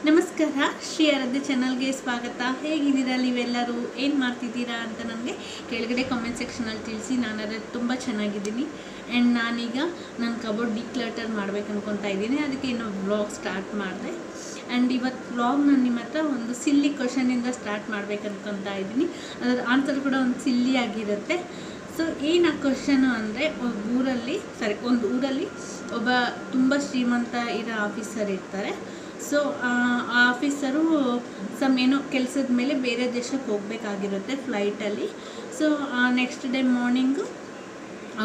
ನಮಸ್ಕಾರ, ಶ್ರೀ ಆರಾಧ್ಯ ಚಾನಲ್ಗೆ ಸ್ವಾಗತ. ಹೇಗಿದ್ದೀರಾ ನೀವೆಲ್ಲರೂ? ಏನು ಮಾಡ್ತಿದ್ದೀರಾ ಅಂತ ನನಗೆ ಕೆಳಗಡೆ ಕಾಮೆಂಟ್ ಸೆಕ್ಷನಲ್ಲಿ ತಿಳಿಸಿ. ನಾನು ತುಂಬ ಚೆನ್ನಾಗಿದ್ದೀನಿ. ಆ್ಯಂಡ್ ನಾನೀಗ ನನ್ನ ಕಬೋರ್ಡ್ ಡಿಕ್ಲಟರ್ ಮಾಡ್ಬೇಕು ಅನ್ಕೊತಾ ಇದ್ದೀನಿ. ಅದಕ್ಕೆ ಇನ್ನೂ ವ್ಲಾಗ್ ಸ್ಟಾರ್ಟ್ ಮಾಡಿದೆ. ಆ್ಯಂಡ್ ಇವತ್ತು ವ್ಲಾಗ್ ನಾನು ನಿಮ್ಮ ಹತ್ರ ಒಂದು ಸಿಲ್ಲಿ ಕ್ವಶನಿಂದ ಸ್ಟಾರ್ಟ್ ಮಾಡ್ಬೇಕು ಅನ್ಕೊತಾ ಇದ್ದೀನಿ. ಅದರ ಆನ್ಸರ್ ಕೂಡ ಒಂದು ಸಿಲ್ಲಿ ಆಗಿರುತ್ತೆ. ಸೊ ಏನು ಆ ಕ್ವಶನು ಅಂದರೆ, ಒಂದು ಊರಲ್ಲಿ ಒಬ್ಬ ತುಂಬ ಶ್ರೀಮಂತ ಇರೋ ಆಫೀಸರ್ ಇರ್ತಾರೆ. ಸೊ ಆ ಆಫೀಸರು ಏನೋ ಕೆಲಸದ ಮೇಲೆ ಬೇರೆ ದೇಶಕ್ಕೆ ಹೋಗಬೇಕಾಗಿರುತ್ತೆ ಫ್ಲೈಟಲ್ಲಿ. So next day morning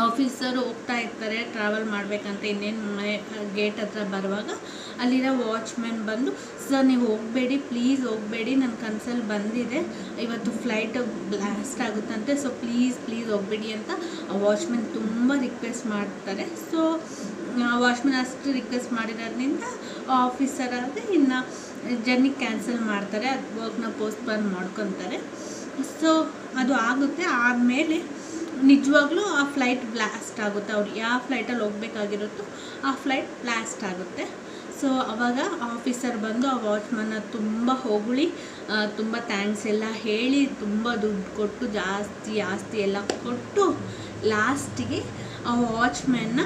officer ಹೋಗ್ತಾ ಇರ್ತಾರೆ ಟ್ರಾವೆಲ್ ಮಾಡಬೇಕಂತ. ಇನ್ನೇನು ಗೇಟ್ ಹತ್ರ ಬರುವಾಗ ಅಲ್ಲಿರೋ ವಾಚ್ಮ್ಯಾನ್ ಬಂದು, ಸರ್ ನೀವು ಹೋಗಬೇಡಿ, ಪ್ಲೀಸ್ ಹೋಗಬೇಡಿ, ನನ್ನ ಕನ್ಸಲ್ಲಿ ಬಂದಿದೆ, ಇವತ್ತು ಫ್ಲೈಟ್ ಬ್ಲಾಸ್ಟ್ ಆಗುತ್ತಂತೆ, ಸೊ ಪ್ಲೀಸ್ ಹೋಗಬೇಡಿ ಅಂತ ಆ ವಾಚ್ಮ್ಯಾನ್ ತುಂಬ ರಿಕ್ವೆಸ್ಟ್ ಮಾಡ್ತಾರೆ. ಸೊ ವಾಚ್ಮ್ಯಾನ್ ಅಷ್ಟು ರಿಕ್ವೆಸ್ಟ್ ಮಾಡಿರೋದ್ರಿಂದ ಆಫೀಸರ್ ಆದರೆ ಇನ್ನು ಜರ್ನಿ ಕ್ಯಾನ್ಸಲ್ ಮಾಡ್ತಾರೆ, ಅದು ವರ್ಕ್ನ ಪೋಸ್ಟ್ಪೋನ್ ಮಾಡ್ಕೊತಾರೆ. ಸೊ ಅದು ಆಗುತ್ತೆ. ಆದಮೇಲೆ ನಿಜವಾಗ್ಲೂ ಆ ಫ್ಲೈಟ್ ಬ್ಲಾಸ್ಟ್ ಆಗುತ್ತೆ. ಅವ್ರು ಯಾವ ಫ್ಲೈಟಲ್ಲಿ ಹೋಗ್ಬೇಕಾಗಿರುತ್ತೋ ಆ ಫ್ಲೈಟ್ ಬ್ಲಾಸ್ಟ್ ಆಗುತ್ತೆ. ಸೊ ಆವಾಗ ಆಫೀಸರ್ ಬಂದು ಆ ವಾಚ್ಮನ್ನ ತುಂಬ ಹೊಗಳಿ, ತುಂಬ ಥ್ಯಾಂಕ್ಸ್ ಎಲ್ಲ ಹೇಳಿ, ತುಂಬ ದುಡ್ಡು ಕೊಟ್ಟು ಜಾಸ್ತಿ ಎಲ್ಲ ಕೊಟ್ಟು ಲಾಸ್ಟಿಗೆ ಆ ವಾಚ್ಮ್ಯಾನ್ನ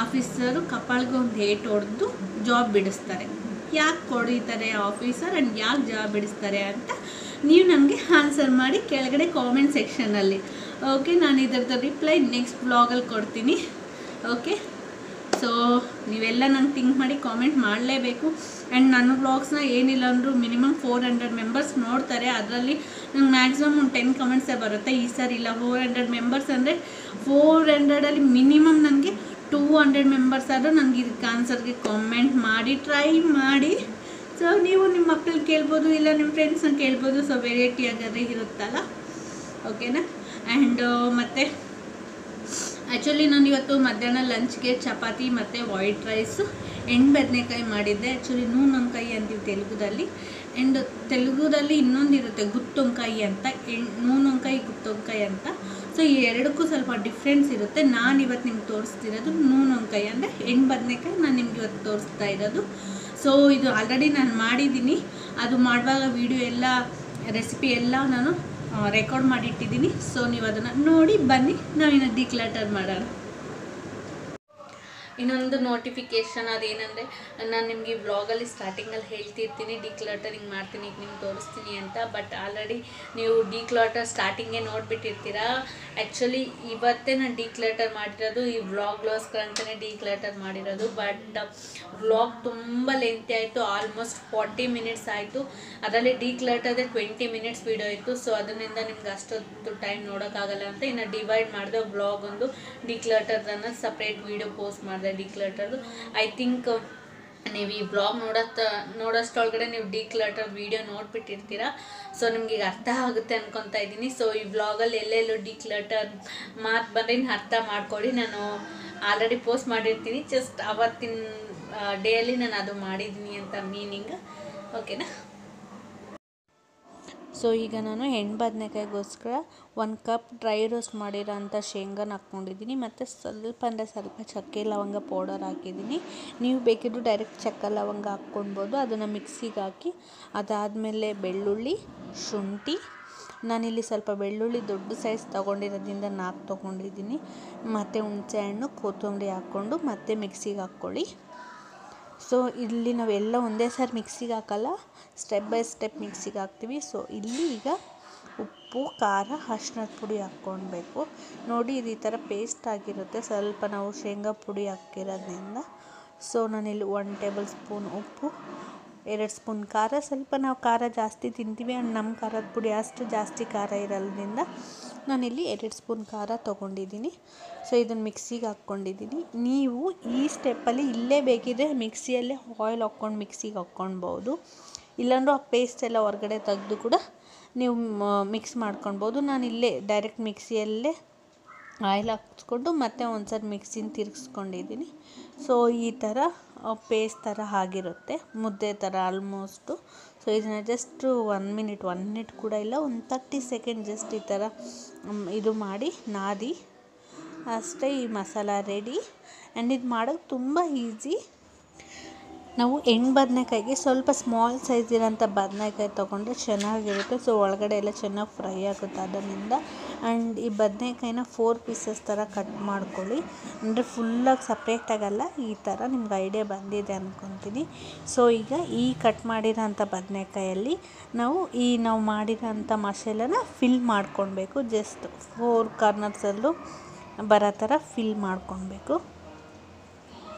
ಆಫೀಸರು ಕಪಾಳಿಗೆ ಒಂದು ಏಟು ಹೊಡೆದು ಜಾಬ್ ಬಿಡಿಸ್ತಾರೆ. ಯಾಕೆ ಹೊಡಿತಾರೆ ಆಫೀಸರ್ ಆ್ಯಂಡ್ ಯಾಕೆ ಜಾಬ್ ಬಿಡಿಸ್ತಾರೆ ಅಂತ ನೀವು ನನಗೆ ಆನ್ಸರ್ ಮಾಡಿ ಕೆಳಗಡೆ ಕಾಮೆಂಟ್ ಸೆಕ್ಷನಲ್ಲಿ. ಓಕೆ, ನಾನು ಇದರದ್ದು ರಿಪ್ಲೈ ನೆಕ್ಸ್ಟ್ ವ್ಲಾಗಲ್ಲಿ ಕೊಡ್ತೀನಿ. ಓಕೆ, ಸೊ ನೀವೆಲ್ಲ ನಂಗೆ ಥಿಂಕ್ ಮಾಡಿ ಕಾಮೆಂಟ್ ಮಾಡಲೇಬೇಕು. ಆ್ಯಂಡ್ ನನ್ನ ವ್ಲಾಗ್ಸ್ನ ಏನಿಲ್ಲ ಅಂದರೂ ಮಿನಿಮಮ್ 400 ಮೆಂಬರ್ಸ್ ನೋಡ್ತಾರೆ. ಅದರಲ್ಲಿ ನಂಗೆ ಮ್ಯಾಕ್ಸಿಮಮ್ ಒಂದು 10 ಕಮೆಂಟ್ಸೇ ಬರುತ್ತೆ. ಈ ಸರಿ ಇಲ್ಲ, 400 ಮೆಂಬರ್ಸ್ ಅಂದರೆ 400ಅಲ್ಲಿ ಮಿನಿಮಮ್ ನನಗೆ 200 ಮೆಂಬರ್ಸ್ ಆದರೂ ನನಗೆ ಇದಕ್ಕೆ ಆನ್ಸರ್ಗೆ ಕಾಮೆಂಟ್ ಮಾಡಿ ಟ್ರೈ ಮಾಡಿ. ಸೊ ನೀವು ನಿಮ್ಮ ಮಕ್ಕಳು ಕೇಳ್ಬೋದು, ಇಲ್ಲ ನಿಮ್ಮ ಫ್ರೆಂಡ್ಸ್ನ ಕೇಳ್ಬೋದು. ಸೊ ವೆರೈಟಿ ಆಗಾದ್ರೆ ಇರುತ್ತಲ್ಲ, ಓಕೆನಾ. ಆ್ಯಂಡ್ ಮತ್ತು ಆ್ಯಕ್ಚುಲಿ ನಾನು ಇವತ್ತು ಮಧ್ಯಾಹ್ನ ಲಂಚ್ಗೆ ಚಪಾತಿ ಮತ್ತು ವೈಟ್ ರೈಸು ಎಣ್ಣೆ ಬದನೆಕಾಯಿ ಮಾಡಿದ್ದೆ. ಆ್ಯಕ್ಚುಲಿ ನೂನೊಂಕಾಯಿ ಅಂತೀವಿ ತೆಲುಗುದಲ್ಲಿ. ಆ್ಯಂಡ್ ತೆಲುಗುದಲ್ಲಿ ಇನ್ನೊಂದಿರುತ್ತೆ ಗುತ್ತೊಂಕಾಯಿ ಅಂತ, ನೂನೊಂಕಾಯಿ ಗುತ್ತೊಂಕಾಯಿ ಅಂತ. ಸೊ ಈ ಎರಡಕ್ಕೂ ಸ್ವಲ್ಪ ಡಿಫ್ರೆನ್ಸ್ ಇರುತ್ತೆ. ನಾನು ಇವತ್ತು ನಿಮ್ಗೆ ತೋರಿಸ್ತಿರೋದು ನೂನೊಂಕಾಯಿ ಅಂದರೆ ಎಣ್ಣೆ ಬದನೆಕಾಯಿ ನಾನು ನಿಮ್ಗೆ ಇವತ್ತು ತೋರಿಸ್ತಾ ಇರೋದು. ಸೊ ಇದು ಆಲ್ರೆಡಿ ನಾನು ಮಾಡಿದ್ದೀನಿ. ಅದು ಮಾಡುವಾಗ ವಿಡಿಯೋ ಎಲ್ಲ ರೆಸಿಪಿ ಎಲ್ಲ ನಾನು ರೆಕಾರ್ಡ್ ಮಾಡಿಟ್ಟಿದ್ದೀನಿ. ಸೊ ನೀವು ಅದನ್ನು ನೋಡಿ ಬನ್ನಿ, ನಾವಿನ್ನು ಡಿಕ್ಲಟರ್ ಮಾಡೋಣ. ಇನ್ನೊಂದು ನೋಟಿಫಿಕೇಷನ್ ಅದೇನೆಂದರೆ, ನಾನು ನಿಮಗೆ ವ್ಲಾಗಲ್ಲಿ ಸ್ಟಾರ್ಟಿಂಗಲ್ಲಿ ಹೇಳ್ತಿರ್ತೀನಿ ಡಿಕ್ಲಟರಿಂಗ್ ಮಾಡ್ತೀನಿ, ಈಗ ನಿಮ್ಗೆ ತೋರಿಸ್ತೀನಿ ಅಂತ. ಬಟ್ ಆಲ್ರೆಡಿ ನೀವು ಡಿಕ್ಲಟರ್ ಸ್ಟಾರ್ಟಿಂಗೇ ನೋಡಿಬಿಟ್ಟಿರ್ತೀರ. ಆ್ಯಕ್ಚುಲಿ ಇವತ್ತೇ ನಾನು ಡಿಕ್ಲಟರ್ ಮಾಡಿರೋದು, ಈ ವ್ಲಾಗ್ಗೋಸ್ಕರ ಅಂತಲೇ ಡಿಕ್ಲಟರ್ ಮಾಡಿರೋದು. ಬಟ್ ವ್ಲಾಗ್ ತುಂಬ ಲೆಂತಿ ಆಯಿತು, ಆಲ್ಮೋಸ್ಟ್ 40 ಮಿನಿಟ್ಸ್ ಆಯಿತು. ಅದರಲ್ಲಿ ಡಿಕ್ಲಟರ್ದೇ 20 ಮಿನಿಟ್ಸ್ ವೀಡಿಯೋ ಇತ್ತು. ಸೊ ಅದರಿಂದ ನಿಮ್ಗೆ ಅಷ್ಟೊತ್ತು ಟೈಮ್ ನೋಡೋಕ್ಕಾಗಲ್ಲ ಅಂತ ಇನ್ನು ಡಿವೈಡ್ ಮಾಡಿದೆ. ವ್ಲಾಗ್ ಒಂದು ಡಿಕ್ಲಟರ್ದನ್ನು ಸಪ್ರೇಟ್ ವೀಡಿಯೋ ಪೋಸ್ಟ್ ಮಾಡಿದೆ ಡಿಕ್ಲಟರ್ದು. ಐ ಥಿಂಕ್ ನೀವು ಈ ವ್ಲಾಗ್ ನೋಡೋಷ್ಟೊಳಗಡೆ ನೀವು ಡಿಕ್ಲಟರ್ ವೀಡಿಯೋ ನೋಡಿಬಿಟ್ಟಿರ್ತೀರ. ಸೊ ನಿಮ್ಗೆ ಈಗ ಅರ್ಥ ಆಗುತ್ತೆ ಅನ್ಕೊತಾ ಇದ್ದೀನಿ. ಸೊ ಈ ವ್ಲಾಗಲ್ಲಿ ಎಲ್ಲೆಲ್ಲೂ ಡಿಕ್ಲಟರ್ ಮಾತು ಬಂದರೆ ಇನ್ನು ಅರ್ಥ ಮಾಡ್ಕೊಳ್ಳಿ. ನಾನು ಆಲ್ರೆಡಿ ಪೋಸ್ಟ್ ಮಾಡಿರ್ತೀನಿ, ಜಸ್ಟ್ ಅವತ್ತಿನ ಡೇಯಲ್ಲಿ ನಾನು ಅದು ಮಾಡಿದ್ದೀನಿ ಅಂತ ಮೀನಿಂಗ್, ಓಕೆನಾ. ಸೊ ಈಗ ನಾನು ಎಣ್ಣೆ ಬದನೆಕಾಯಿಗೋಸ್ಕರ 1 ಕಪ್ ಡ್ರೈ ರೋಸ್ಟ್ ಮಾಡಿರೋ ಅಂಥ ಶೇಂಗಾನ ಹಾಕ್ಕೊಂಡಿದ್ದೀನಿ. ಮತ್ತು ಸ್ವಲ್ಪ ಚಕ್ಕೆ ಲವಂಗ ಪೌಡರ್ ಹಾಕಿದ್ದೀನಿ. ನೀವು ಬೇಕಿದ್ದರೂ ಡೈರೆಕ್ಟ್ ಚಕ್ಕೆ ಲವಂಗ ಹಾಕ್ಕೊಳ್ಬೋದು. ಅದನ್ನು ಮಿಕ್ಸಿಗೆ ಹಾಕಿ, ಅದಾದಮೇಲೆ ಬೆಳ್ಳುಳ್ಳಿ, ಶುಂಠಿ, ನಾನಿಲ್ಲಿ ಸ್ವಲ್ಪ ಬೆಳ್ಳುಳ್ಳಿ ದೊಡ್ಡ ಸೈಜ್ ತೊಗೊಂಡಿರೋದ್ರಿಂದ 4 ತೊಗೊಂಡಿದ್ದೀನಿ. ಮತ್ತು ಹುಣಸೆಹಣ್ಣು, ಕೊತ್ತಂಬರಿ ಹಾಕ್ಕೊಂಡು ಮತ್ತೆ ಮಿಕ್ಸಿಗೆ ಹಾಕ್ಕೊಳ್ಳಿ. ಸೊ ಇಲ್ಲಿ ನಾವೆಲ್ಲ ಒಂದೇ ಸಾರಿ ಮಿಕ್ಸಿಗೆ ಹಾಕಲ್ಲ, ಸ್ಟೆಪ್ ಬೈ ಸ್ಟೆಪ್ ಮಿಕ್ಸಿಗೆ ಹಾಕ್ತೀವಿ. ಸೊ ಇಲ್ಲಿ ಈಗ ಉಪ್ಪು, ಖಾರ, ಅರಿಶಿಣದ ಪುಡಿ ಹಾಕ್ಕೊಳ್ಬೇಕು. ನೋಡಿ ಇದು ಈ ಥರ ಪೇಸ್ಟ್ ಆಗಿರುತ್ತೆ, ಸ್ವಲ್ಪ ನಾವು ಶೇಂಗಾ ಪುಡಿ ಹಾಕಿರೋದ್ರಿಂದ. ಸೊ ನಾನಿಲ್ಲಿ 1 ಟೇಬಲ್ ಸ್ಪೂನ್ ಉಪ್ಪು, 2 ಸ್ಪೂನ್ ಖಾರ, ಸ್ವಲ್ಪ ನಾವು ಖಾರ ಜಾಸ್ತಿ ತಿಂತೀವಿ ಆ್ಯಂಡ್ ನಮ್ಮ ಖಾರದ ಪುಡಿ ಅಷ್ಟು ಜಾಸ್ತಿ ಖಾರ ಇರೋದ್ರಿಂದ ನಾನಿಲ್ಲಿ 2 ಸ್ಪೂನ್ ಖಾರ ತೊಗೊಂಡಿದ್ದೀನಿ. ಸೊ ಇದನ್ನು ಮಿಕ್ಸಿಗೆ ಹಾಕ್ಕೊಂಡಿದ್ದೀನಿ. ನೀವು ಈ ಸ್ಟೆಪ್ಪಲ್ಲಿ ಇಲ್ಲೇ ಬೇಕಿದ್ದರೆ ಮಿಕ್ಸಿಯಲ್ಲೇ ಆಯಿಲ್ ಹಾಕ್ಕೊಂಡು ಮಿಕ್ಸಿಗೆ ಹಾಕ್ಕೊಳ್ಬೋದು. ಇಲ್ಲಾಂದ್ರೂ ಆ ಪೇಸ್ಟ್ ಎಲ್ಲ ಹೊರಗಡೆ ತೆಗೆದು ಕೂಡ ನೀವು ಮಿಕ್ಸ್ ಮಾಡ್ಕೊಳ್ಬೋದು. ನಾನು ಇಲ್ಲೇ ಡೈರೆಕ್ಟ್ ಮಿಕ್ಸಿಯಲ್ಲೇ ಆಯಿಲ್ ಹಾಕ್ಸ್ಕೊಂಡು ಮತ್ತೆ ಒಂದು ಸರಿ ಮಿಕ್ಸಿನ ತಿರುಗಿಸ್ಕೊಂಡಿದ್ದೀನಿ. ಸೊ ಈ ಥರ ಪೇಸ್ಟ್ ಥರ ಆಗಿರುತ್ತೆ, ಮುದ್ದೆ ಥರ ಆಲ್ಮೋಸ್ಟು. ಸೊ ಇದನ್ನು ಜಸ್ಟು 1 ಮಿನಿಟ್ ಕೂಡ ಇಲ್ಲ, ಒಂದು 30 ಸೆಕೆಂಡ್ ಜಸ್ಟ್ ಈ ಥರ ಇದು ಮಾಡಿ ನಾದಿ ಅಷ್ಟೇ. ಈ ಮಸಾಲ ರೆಡಿ. ಆ್ಯಂಡ್ ಇದು ಮಾಡೋಕ್ಕೆ ತುಂಬ ಈಸಿ. ನಾವು ಹೆಣ್ಣು ಬದನೆಕಾಯಿಗೆ ಸ್ವಲ್ಪ ಸ್ಮಾಲ್ ಸೈಜ್ ಇರೋಂಥ ಬದನೆಕಾಯಿ ತೊಗೊಂಡ್ರೆ ಚೆನ್ನಾಗಿರುತ್ತೆ. ಸೊ ಒಳಗಡೆ ಎಲ್ಲ ಚೆನ್ನಾಗಿ ಫ್ರೈ ಆಗುತ್ತೆ ಅದರಿಂದ. ಆ್ಯಂಡ್ ಈ ಬದನೆಕಾಯಿನ 4 ಪೀಸಸ್ ಥರ ಕಟ್ ಮಾಡ್ಕೊಳ್ಳಿ. ಅಂದರೆ ಫುಲ್ಲಾಗಿ ಸಪ್ರೇಟಾಗಲ್ಲ, ಈ ಥರ ನಿಮ್ಗೆ ಐಡಿಯಾ ಬಂದಿದೆ ಅಂದ್ಕೊತೀನಿ. ಸೊ ಈಗ ಈ ಕಟ್ ಮಾಡಿರೋಂಥ ಬದನೆಕಾಯಲ್ಲಿ ನಾವು ಮಾಡಿರೋಂಥ ಮಸಾಲೆನ ಫಿಲ್ ಮಾಡ್ಕೊಳ್ಬೇಕು. ಜಸ್ಟ್ 4 ಕಾರ್ನರ್ಸಲ್ಲೂ ಬರೋ ಥರ ಫಿಲ್ ಮಾಡ್ಕೊಳ್ಬೇಕು.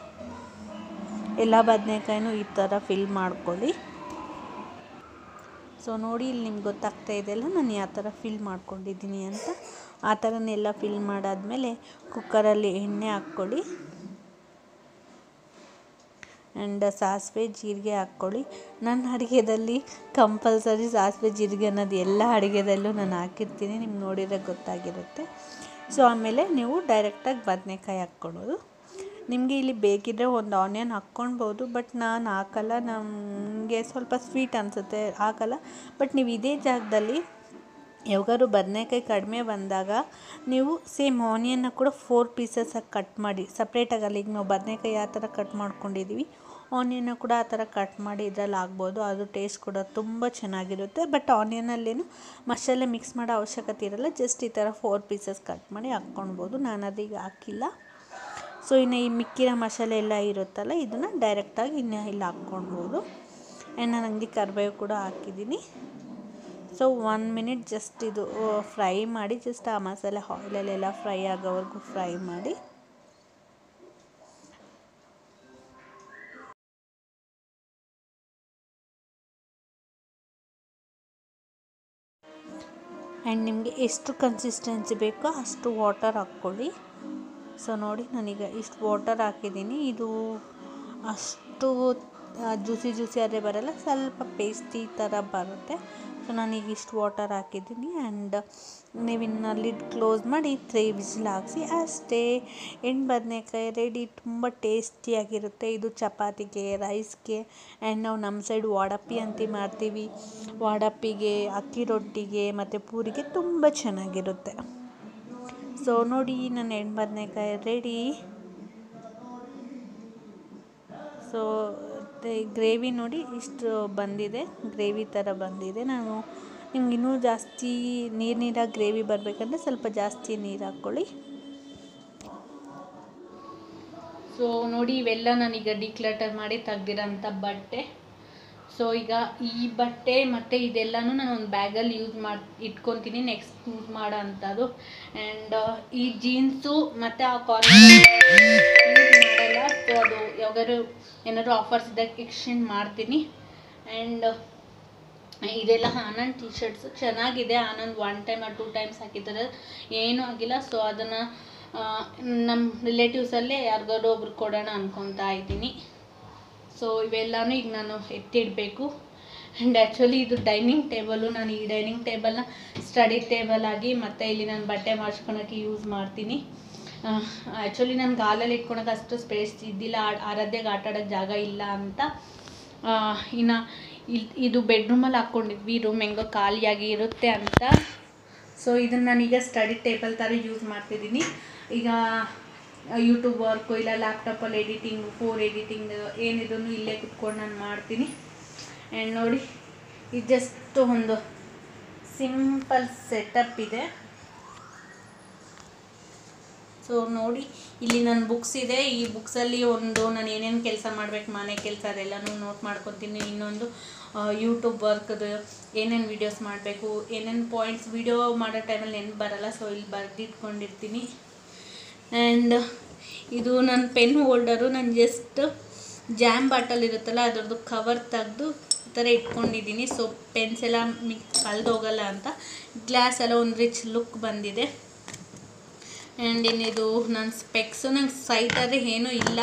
ಎಲ್ಲ ಬದನೆಕಾಯಿನೂ ಈ ಥರ ಫಿಲ್ ಮಾಡ್ಕೊಳ್ಳಿ. ಸೊ ನೋಡಿ, ಇಲ್ಲಿ ನಿಮ್ಗೆ ಗೊತ್ತಾಗ್ತಾ ಇದೆಯಲ್ಲ ನಾನು ಯಾವ ಥರ ಫಿಲ್ ಮಾಡ್ಕೊಂಡಿದ್ದೀನಿ ಅಂತ. ಆ ಥರನೆಲ್ಲ ಫಿಲ್ ಮಾಡಾದಮೇಲೆ ಕುಕ್ಕರಲ್ಲಿ ಎಣ್ಣೆ ಹಾಕ್ಕೊಳ್ಳಿ. ಆ್ಯಂಡ್ ಸಾಸಿವೆ ಜೀರಿಗೆ ಹಾಕ್ಕೊಳ್ಳಿ. ನನ್ನ ಅಡುಗೆಯಲ್ಲಿ ಕಂಪಲ್ಸರಿ ಸಾಸಿವೆ ಜೀರಿಗೆ ಅನ್ನೋದು ಎಲ್ಲ ಅಡುಗೆದಲ್ಲೂ ನಾನು ಹಾಕಿರ್ತೀನಿ, ನಿಮ್ಗೆ ನೋಡಿದರೆ ಗೊತ್ತಾಗಿರುತ್ತೆ. ಸೊ ಆಮೇಲೆ ನೀವು ಡೈರೆಕ್ಟಾಗಿ ಬದನೆಕಾಯಿ ಹಾಕ್ಕೊಳ್ಳೋದು. ನಿಮಗೆ ಇಲ್ಲಿ ಬೇಕಿದ್ದರೆ ಒಂದು ಆನಿಯನ್ ಹಾಕ್ಕೊಳ್ಬೋದು, ಬಟ್ ನಾನು ಹಾಕಲ್ಲ, ನಮಗೆ ಸ್ವಲ್ಪ ಸ್ವೀಟ್ ಅನಿಸುತ್ತೆ, ಹಾಕಲ್ಲ. ಬಟ್ ನೀವು ಇದೇ ಜಾಗದಲ್ಲಿ ಯಾವಾಗಾದ್ರು ಬದನೆಕಾಯಿ ಕಡಿಮೆ ಬಂದಾಗ ನೀವು ಸೇಮ್ ಆನಿಯನ್ನ ಕೂಡ 4 ಪೀಸಸ್ಸಾಗಿ ಕಟ್ ಮಾಡಿ ಸಪ್ರೇಟಾಗಲ್ಲ. ಈಗ ನಾವು ಬದನೆಕಾಯಿ ಯಾವ ಥರ ಕಟ್ ಮಾಡ್ಕೊಂಡಿದ್ದೀವಿ, ಆನಿಯನ್ನ ಕೂಡ ಆ ಥರ ಕಟ್ ಮಾಡಿ ಇದರಲ್ಲಿ ಹಾಕ್ಬೋದು. ಅದು ಟೇಸ್ಟ್ ಕೂಡ ತುಂಬ ಚೆನ್ನಾಗಿರುತ್ತೆ. ಬಟ್ ಆನಿಯನಲ್ಲೇನು ಮಸಾಲೆ ಮಿಕ್ಸ್ ಮಾಡೋ ಅವಶ್ಯಕತೆ ಇರಲ್ಲ, ಜಸ್ಟ್ ಈ ಥರ 4 ಪೀಸಸ್ ಕಟ್ ಮಾಡಿ ಹಾಕ್ಕೊಳ್ಬೋದು. ನಾನು ಅದೀಗ ಹಾಕಿಲ್ಲ. ಸೊ ಇನ್ನು ಈ ಮಿಕ್ಕಿರೋ ಮಸಾಲೆ ಎಲ್ಲ ಇರುತ್ತಲ್ಲ, ಇದನ್ನು ಡೈರೆಕ್ಟಾಗಿ ಇನ್ನು ಇಲ್ಲಿ ಹಾಕ್ಕೊಳ್ಬೋದು. ಆ್ಯಂಡ್ ನಾನು ಹಂಗೆ ಕರಿಬೇವು ಕೂಡ ಹಾಕಿದ್ದೀನಿ. ಸೊ 1 ಮಿನಿಟ್ ಜಸ್ಟ್ ಇದು ಫ್ರೈ ಮಾಡಿ, ಜಸ್ಟ್ ಆ ಮಸಾಲೆ ಆಯಿಲಲ್ಲೆಲ್ಲ ಫ್ರೈ ಆಗೋವರೆಗೂ ಫ್ರೈ ಮಾಡಿ. ಆ್ಯಂಡ್ ನಿಮಗೆ ಎಷ್ಟು ಕನ್ಸಿಸ್ಟೆನ್ಸಿ ಬೇಕೋ ಅಷ್ಟು ವಾಟರ್ ಹಾಕ್ಕೊಳ್ಳಿ. ಸೊ ನೋಡಿ, ನಾನೀಗ ಇಷ್ಟು ವಾಟರ್ ಹಾಕಿದ್ದೀನಿ. ಇದು ಅಷ್ಟು ಜ್ಯೂಸಿ ಆದರೆ ಬರಲ್ಲ, ಸ್ವಲ್ಪ ಪೇಸ್ಟಿ ಥರ ಬರುತ್ತೆ. ಸೊ ನಾನೀಗ ಇಷ್ಟು ವಾಟರ್ ಹಾಕಿದ್ದೀನಿ. ಆ್ಯಂಡ್ ನೀವಿನ್ನು ಲಿಡ್ ಕ್ಲೋಸ್ ಮಾಡಿ 3 ವಿಸಿಲ್ ಹಾಕಿಸಿ ಅಷ್ಟೇ. ಹೆಣ್ಣು ಬದನೆಕಾಯಿ ರೆಡಿ. ತುಂಬ ಟೇಸ್ಟಿಯಾಗಿರುತ್ತೆ ಇದು ಚಪಾತಿಗೆ, ರೈಸ್ಗೆ. ಆ್ಯಂಡ್ ನಾವು ನಮ್ಮ ಸೈಡ್ ವಾಡಪ್ಪಿ ಅಂತ ಮಾಡ್ತೀವಿ. ವಾಡಪ್ಪಿಗೆ, ಅಕ್ಕಿ ರೊಟ್ಟಿಗೆ ಮತ್ತು ಪೂರಿಗೆ ತುಂಬ ಚೆನ್ನಾಗಿರುತ್ತೆ. ಸೊ ನೋಡಿ, ನನ್ನ ಹೆಣ್ಣು ಬದನೆಕಾಯಿ ರೆಡಿ. ಸೊ ಗ್ರೇವಿ ನೋಡಿ ಇಷ್ಟು ಬಂದಿದೆ, ಗ್ರೇವಿ ಥರ ಬಂದಿದೆ. ನಾನು ನಿಮ್ಗೆ ಇನ್ನೂ ಜಾಸ್ತಿ ನೀರಾಗಿ ಗ್ರೇವಿ ಬರಬೇಕಂದ್ರೆ ಸ್ವಲ್ಪ ಜಾಸ್ತಿ ನೀರು ಹಾಕ್ಕೊಳ್ಳಿ. ಸೊ ನೋಡಿ, ಇವೆಲ್ಲ ನಾನೀಗ ಡಿಕ್ಲಟರ್ ಮಾಡಿ ತೆಗ್ದಿರೋಂಥ ಬಟ್ಟೆ. ಸೊ ಈಗ ಈ ಬಟ್ಟೆ ಮತ್ತು ಇದೆಲ್ಲನೂ ನಾನು ಒಂದು ಬ್ಯಾಗಲ್ಲಿ ಇಟ್ಕೊತೀನಿ ನೆಕ್ಸ್ಟ್ ಯೂಸ್ ಮಾಡೋ ಅಂಥದ್ದು. ಆ್ಯಂಡ್ ಈ ಜೀನ್ಸು ಮತ್ತು ಆ ಕಾರ್ನರ್ ಯೂಸ್ ಮಾಡಲ್ಲ. ಸೊ ಅದು ಯಾವಾಗಾದ್ರು ಏನಾದ್ರು ಆಫರ್ಸ್ ಇದ್ದಾಗ ಎಕ್ಸ್ಚೇಂಜ್ ಮಾಡ್ತೀನಿ. ಆ್ಯಂಡ್ ಇದೆಲ್ಲ ಆನಂದ್ ಟಿ ಶರ್ಟ್ಸು ಚೆನ್ನಾಗಿದೆ. ಆನಂದ್ 1 ಟೈಮ್ or 2 ಟೈಮ್ಸ್ ಹಾಕಿದ್ದಾರೆ, ಏನೂ ಆಗಿಲ್ಲ. ಸೊ ಅದನ್ನು ನಮ್ಮ ರಿಲೇಟಿವ್ಸಲ್ಲೇ ಯಾರಿಗಾದ್ರು ಒಬ್ರು ಕೊಡೋಣ ಅಂದ್ಕೊತಾ ಇದ್ದೀನಿ. ಸೊ ಇವೆಲ್ಲನೂ ಈಗ ನಾನು ಎತ್ತಿಡಬೇಕು. ಆ್ಯಂಡ್ ಆ್ಯಕ್ಚುಲಿ ಇದು ಡೈನಿಂಗ್ ಟೇಬಲು. ನಾನು ಈ ಡೈನಿಂಗ್ ಟೇಬಲ್ನ ಸ್ಟಡಿ ಟೇಬಲ್ ಆಗಿ ಮತ್ತು ಇಲ್ಲಿ ನಾನು ಬಟ್ಟೆ ಮಾಡಿಸ್ಕೊಳಕ್ಕೆ ಯೂಸ್ ಮಾಡ್ತೀನಿ. ಆ್ಯಕ್ಚುಲಿ ನನಗೆ ಹಾಲಲ್ಲಿ ಇಟ್ಕೊಳಕ್ಕೆ ಅಷ್ಟು ಸ್ಪೇಸ್ ಇದ್ದಿಲ್ಲ, ಆರಾಧ್ಯಗೆ ಆಟ ಆಡೋಕ್ಕೆ ಜಾಗ ಇಲ್ಲ ಅಂತ. ಇನ್ನು ಇದು ಬೆಡ್ರೂಮಲ್ಲಿ ಹಾಕ್ಕೊಂಡಿದ್ವಿ, ರೂಮ್ ಹೆಂಗೋ ಖಾಲಿಯಾಗಿ ಇರುತ್ತೆ ಅಂತ. ಸೊ ಇದನ್ನು ನಾನೀಗ ಸ್ಟಡಿ ಟೇಬಲ್ ಥರ ಯೂಸ್ ಮಾಡ್ತಿದ್ದೀನಿ. ಈಗ ಯೂಟ್ಯೂಬ್ ವರ್ಕು ಇಲ್ಲ ಲ್ಯಾಪ್ಟಾಪಲ್ಲಿ ಎಡಿಟಿಂಗು, ಎಡಿಟಿಂಗ್ ಏನಿದನ್ನು ಇಲ್ಲೇ ಕುತ್ಕೊಂಡು ನಾನು ಮಾಡ್ತೀನಿ. ಆ್ಯಂಡ್ ನೋಡಿ, ಇದು ಜಸ್ಟ್ ಒಂದು ಸಿಂಪಲ್ ಸೆಟಪ್ ಇದೆ. ಸೊ ನೋಡಿ, ಇಲ್ಲಿ ನನ್ನ ಬುಕ್ಸ್ ಇದೆ. ಈ ಬುಕ್ಸಲ್ಲಿ ಒಂದು ನಾನು ಏನೇನು ಕೆಲಸ ಮಾಡಬೇಕು, ಮನೆ ಕೆಲಸ ಅದೆಲ್ಲನೂ ನೋಟ್ ಮಾಡ್ಕೊತೀನಿ. ಇನ್ನೊಂದು ಯೂಟ್ಯೂಬ್ ವರ್ಕ್ದು ಏನೇನು ವೀಡಿಯೋಸ್ ಮಾಡಬೇಕು, ಏನೇನು ಪಾಯಿಂಟ್ಸ್ ವೀಡಿಯೋ ಮಾಡೋ ಟೈಮಲ್ಲಿ ನೆನಪು ಬರಲ್ಲ. ಸೊ ಇಲ್ಲಿ ಬರೆದಿಟ್ಕೊಂಡಿರ್ತೀನಿ. ಆ್ಯಂಡ್ ಇದು ನನ್ನ ಪೆನ್ ಹೋಲ್ಡರು. ನಾನು ಜಸ್ಟ್ ಜಾಮ್ ಬಾಟಲ್ ಇರುತ್ತಲ್ಲ ಅದರದ್ದು ಕವರ್ ತೆಗೆದು ಈ ಥರ ಇಟ್ಕೊಂಡಿದ್ದೀನಿ. ಸೊ ಪೆನ್ಸ್ ಎಲ್ಲ ಕಳೆದೋಗಲ್ಲ ಅಂತ. ಗ್ಲಾಸ್ ಎಲ್ಲ ಒಂದು ರಿಚ್ ಲುಕ್ ಬಂದಿದೆ. ಆ್ಯಂಡ್ ಇನ್ನಿದು ನನ್ನ ಸ್ಪೆಕ್ಸು. ನಂಗೆ ಸೈಟಾದರೆ ಏನೂ ಇಲ್ಲ,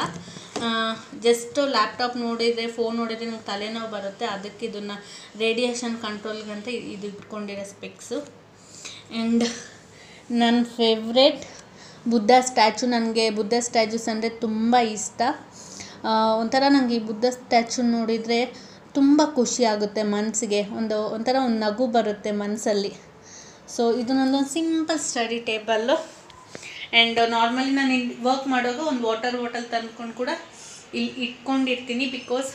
ಜಸ್ಟ್ ಲ್ಯಾಪ್ಟಾಪ್ ನೋಡಿದರೆ, ಫೋನ್ ನೋಡಿದರೆ ನಂಗೆ ತಲೆನೋವು ಬರುತ್ತೆ. ಅದಕ್ಕೆ ಇದನ್ನು ರೇಡಿಯೇಷನ್ ಕಂಟ್ರೋಲ್ಗಂತ ಇದು ಇಟ್ಕೊಂಡಿರೋ ಸ್ಪೆಕ್ಸು. ಆ್ಯಂಡ್ ನನ್ನ ಫೇವ್ರೇಟ್ ಬುದ್ಧ ಸ್ಟ್ಯಾಚು. ನನಗೆ ಬುದ್ಧ ಸ್ಟ್ಯಾಚುಸ್ ಅಂದರೆ ತುಂಬ ಇಷ್ಟ. ಒಂಥರ ನನಗೆ ಈ ಬುದ್ಧ ಸ್ಟ್ಯಾಚು ನೋಡಿದರೆ ತುಂಬ ಖುಷಿ ಆಗುತ್ತೆ ಮನಸ್ಸಿಗೆ. ಒಂಥರ ಒಂದು ನಗು ಬರುತ್ತೆ ಮನಸ್ಸಲ್ಲಿ. ಸೊ ಇದು ನನ್ನೊಂದು simple study table. And normally ನಾನು ಇಲ್ಲಿ ವರ್ಕ್ ಮಾಡುವಾಗ ಒಂದು ವಾಟರ್ ಬಾಟಲ್ ತಂದ್ಕೊಂಡು ಕೂಡ ಇಲ್ಲಿ ಇಟ್ಕೊಂಡಿರ್ತೀನಿ. ಬಿಕಾಸ್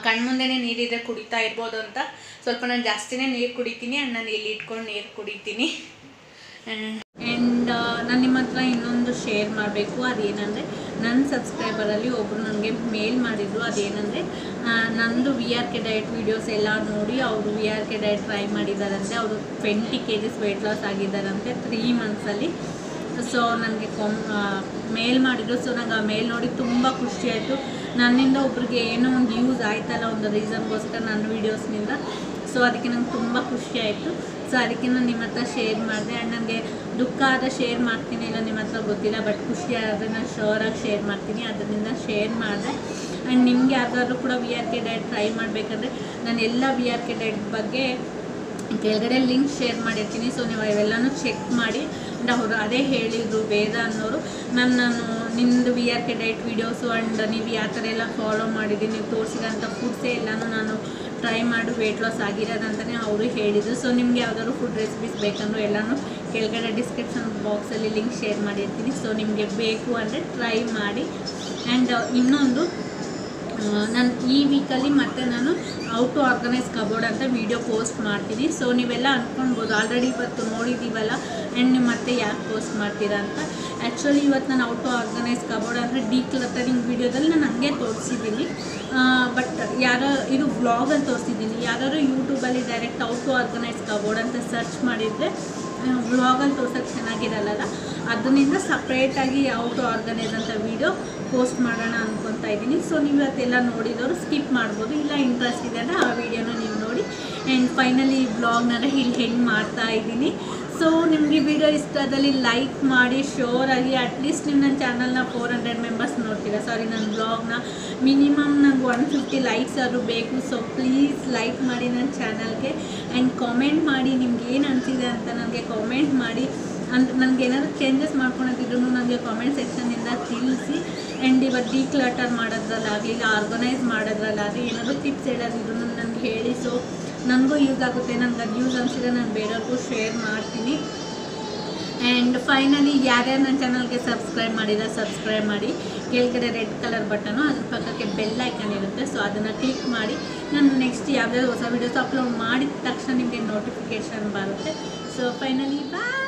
ಕಣ್ಮುಂದೆನೇ ನೀರಿದ್ರೆ ಕುಡಿತಾ ಇರ್ಬೋದು ಅಂತ ಸ್ವಲ್ಪ ನಾನು ಜಾಸ್ತಿನೇ ನೀರು ಕುಡಿತೀನಿ ಆ್ಯಂಡ್ ನಾನು ಇಲ್ಲಿ ಇಟ್ಕೊಂಡು ನೀರು ಕುಡಿತೀನಿ. ಆ್ಯಂಡ್ ನಾನು ನಿಮ್ಮ ಹತ್ರ ಇನ್ನೊಂದು ಶೇರ್ ಮಾಡಬೇಕು. ಅದೇನೆಂದರೆ ನನ್ನ ಸಬ್ಸ್ಕ್ರೈಬರಲ್ಲಿ ಒಬ್ಬರು ನನಗೆ ಮೇಲ್ ಮಾಡಿದರು. ಅದೇನೆಂದರೆ ನಂದು VRK ಡಯಟ್ ವೀಡಿಯೋಸ್ ಎಲ್ಲ ನೋಡಿ ಅವರು VRK ಡಯಟ್ ಟ್ರೈ ಮಾಡಿದ್ದಾರಂತೆ. ಅವರು 20 kg ವೆಯ್ಟ್ ಲಾಸ್ ಆಗಿದ್ದಾರಂತೆ 3 ಮಂತ್ಸಲ್ಲಿ. ಸೊ ನನಗೆ ಮೇಲ್ ಮಾಡಿದ್ರು. ಸೊ ನಂಗೆ ಆ ಮೇಲ್ ನೋಡಿ ತುಂಬ ಖುಷಿಯಾಯಿತು. ನನ್ನಿಂದ ಒಬ್ರಿಗೆ ಏನೋ ಒಂದು ಯೂಸ್ ಆಯ್ತಲ್ಲ ಒಂದು ರೀಸನ್ಗೋಸ್ಕರ ನನ್ನ ವೀಡಿಯೋಸ್ನಿಂದ. ಸೊ ಅದಕ್ಕೆ ನಂಗೆ ತುಂಬ ಖುಷಿಯಾಯಿತು. ಸೊ ಅದಕ್ಕೆ ನಾನು ನಿಮ್ಮ ಹತ್ರ ಶೇರ್ ಮಾಡಿದೆ. ಆ್ಯಂಡ್ ನನಗೆ ದುಃಖ ಆದರೆ ಶೇರ್ ಮಾಡ್ತೀನಿ, ಇಲ್ಲ ನಿಮ್ಮ ಹತ್ರ ಗೊತ್ತಿಲ್ಲ, ಬಟ್ ಖುಷಿ ಆದರೆ ನಾನು ಶೋರಾಗಿ ಶೇರ್ ಮಾಡ್ತೀನಿ. ಅದರಿಂದ ಶೇರ್ ಮಾಡಿದೆ. ಆ್ಯಂಡ್ ನಿಮ್ಗೆ ಯಾವ್ದಾದ್ರು ಕೂಡ VRK ಡಯಟ್ ಟ್ರೈ ಮಾಡಬೇಕಂದ್ರೆ ನಾನು ಎಲ್ಲ VRK ಡಯಟ್ ಬಗ್ಗೆ ಕೆಳಗಡೆ ಲಿಂಕ್ ಶೇರ್ ಮಾಡಿರ್ತೀನಿ. ಸೊ ನೀವು ಅವೆಲ್ಲನೂ ಚೆಕ್ ಮಾಡಿ. ಆ್ಯಂಡ್ ಅವರು ಅದೇ ಹೇಳಿದರು ವೇದ ಅನ್ನೋರು, ಮ್ಯಾಮ್ ನಾನು ನಿಮ್ಮದು VRK ಡಯಟ್ ವೀಡಿಯೋಸು ಆ್ಯಂಡ್ ನೀವು ಯಾವ ಥರ ಎಲ್ಲ ಫಾಲೋ ಮಾಡಿದ್ದೀನಿ, ನೀವು ತೋರಿಸಿರೋಂಥ ಫುಡ್ಸೇ ಎಲ್ಲನೂ ನಾನು ಟ್ರೈ ಮಾಡಿ ವೆಯ್ಟ್ ಲಾಸ್ ಆಗಿರೋದಂತಲೇ ಅವರು ಹೇಳಿದರು. ಸೊ ನಿಮ್ಗೆ ಯಾವ್ದಾದ್ರು ಫುಡ್ ರೆಸಿಪೀಸ್ ಬೇಕಂದ್ರೂ ಎಲ್ಲನೂ ಕೆಳಗಡೆ ಡಿಸ್ಕ್ರಿಪ್ಷನ್ ಬಾಕ್ಸಲ್ಲಿ ಲಿಂಕ್ ಶೇರ್ ಮಾಡಿರ್ತೀನಿ. ಸೊ ನಿಮಗೆ ಬೇಕು ಅಂದರೆ ಟ್ರೈ ಮಾಡಿ. ಆ್ಯಂಡ್ ಇನ್ನೊಂದು ನಾನು ಈ ವೀಕಲ್ಲಿ ಮತ್ತೆ ನಾನು ಹೌ ಟು ಆರ್ಗನೈಸ್ ಕಬೋರ್ಡ್ ಅಂತ ವೀಡಿಯೋ ಪೋಸ್ಟ್ ಮಾಡ್ತೀನಿ. ಸೊ ನೀವೆಲ್ಲ ಅಂದ್ಕೊಳ್ಬೋದು ಆಲ್ರೆಡಿ ಇವತ್ತು ನೋಡಿದ್ದೀವಲ್ಲ ಆ್ಯಂಡ್ ನೀವು ಮತ್ತೆ ಯಾಕೆ ಪೋಸ್ಟ್ ಮಾಡ್ತೀರಾ ಅಂತ. ಆ್ಯಕ್ಚುಲಿ ಇವತ್ತು ನಾನು ಹೌ ಟು ಆರ್ಗನೈಸ್ ಕಬೋರ್ಡ್ ಅಂದರೆ ಡಿಕ್ಲಟರಿಂಗ್ ವೀಡಿಯೋದಲ್ಲಿ ನಾನು ಹಂಗೆ ತೋರಿಸಿದ್ದೀನಿ. ಬಟ್ ಯಾರೋ ಇದು ವ್ಲಾಗಲ್ಲಿ ತೋರಿಸಿದ್ದೀನಿ. ಯಾರು ಯೂಟ್ಯೂಬಲ್ಲಿ direct how to organise cupboard ಅಂತ ಸರ್ಚ್ ಮಾಡಿದರೆ ವ್ಲಾಗಲ್ಲಿ ತೋರ್ಸೋಕ್ಕೆ ಚೆನ್ನಾಗಿರಲ್ಲ. ಅದರಿಂದ ಸಪ್ರೇಟಾಗಿ ಹೌ ಟು ಆರ್ಗನೈಸ್ ಅಂತ ವೀಡಿಯೋ ಪೋಸ್ಟ್ ಮಾಡೋಣ ಅಂದ್ಕೊತಾ ಇದ್ದೀನಿ. ಸೊ ನೀವು ಇವತ್ತೆಲ್ಲ ನೋಡಿದವರು ಸ್ಕಿಪ್ ಮಾಡ್ಬೋದು, ಇಲ್ಲ ಇಂಟ್ರೆಸ್ಟ್ ಇದೆ ಅಂದರೆ ಆ ವಿಡಿಯೋನ ನೀವು ನೋಡಿ. ಆ್ಯಂಡ್ ಫೈನಲಿ ಈ ವ್ಲಾಗ್ನ ಇಲ್ಲಿ ಹೆಂಗೆ ಮಾಡ್ತಾ ಇದ್ದೀನಿ. ಸೊ ನಿಮಗೆ ವಿಡಿಯೋ ಇಷ್ಟದಲ್ಲಿ ಲೈಕ್ ಮಾಡಿ ಶೋರಾಗಿ. ಅಟ್ಲೀಸ್ಟ್ ನೀವು ನನ್ನ ಚಾನಲ್ನ 400 ಮೆಂಬರ್ಸ್ ನೋಡ್ತೀರಾ, ಸಾರಿ ನನ್ನ ಬ್ಲಾಗ್ನ ಮಿನಿಮಮ್ ನಂಗೆ 150 ಲೈಕ್ಸ್ ಆದರೂ ಬೇಕು. ಸೊ ಪ್ಲೀಸ್ ಲೈಕ್ ಮಾಡಿ ನನ್ನ ಚಾನಲ್ಗೆ. ಆ್ಯಂಡ್ ಕಾಮೆಂಟ್ ಮಾಡಿ ನಿಮ್ಗೆ ಏನು ಅನಿಸಿದೆ ಅಂತ ನನಗೆ ಕಾಮೆಂಟ್ ಮಾಡಿ. ನನಗೆ ಏನಾದರೂ ಚೇಂಜಸ್ ಮಾಡ್ಕೊಳೋದಿದ್ರು ನನಗೆ ಕಾಮೆಂಟ್ ಸೆಕ್ಷನ್ನಿಂದ ತಿಳಿಸಿ. ಆ್ಯಂಡ್ ಇವತ್ತು ಡಿಕ್ಲಟರ್ ಮಾಡೋದ್ರಲ್ಲಾಗಲಿ ಇಲ್ಲ ಆರ್ಗನೈಸ್ ಮಾಡೋದ್ರಲ್ಲಾಗಲಿ ಏನಾದರೂ ಟಿಪ್ಸ್ ಹೇಳೋದಿದ್ರು ನನಗೆ ಹೇಳಿ. ಸೊ ನನಗೂ ಯೂಸ್ ಆಗುತ್ತೆ. ನನಗೆ ಅದು ಯೂಸ್ ಅನಿಸಿದ್ರೆ ನಾನು ಬೇರೆಯವ್ರಿಗೂ ಶೇರ್ ಮಾಡ್ತೀನಿ. ಆ್ಯಂಡ್ ಫೈನಲಿ ಯಾರ್ಯಾರು ನನ್ನ ಚಾನಲ್ಗೆ ಸಬ್ಸ್ಕ್ರೈಬ್ ಮಾಡಿದ್ರೆ ಸಬ್ಸ್ಕ್ರೈಬ್ ಮಾಡಿ. ಕೆಳಗಡೆ ರೆಡ್ ಕಲರ್ ಬಟನು, ಅದ್ರ ಪಕ್ಕಕ್ಕೆ ಬೆಲ್ ಐಕನ್ ಇರುತ್ತೆ. ಸೊ ಅದನ್ನು ಕ್ಲಿಕ್ ಮಾಡಿ ನಾನು ನೆಕ್ಸ್ಟ್ ಯಾವುದಾದ್ರು ಹೊಸ ವೀಡಿಯೋಸ್ ಅಪ್ಲೋಡ್ ಮಾಡಿದ ತಕ್ಷಣ ನಿಮಗೆ ನೋಟಿಫಿಕೇಷನ್ ಬರುತ್ತೆ. ಸೊ ಫೈನಲಿ ಬಾಯ್.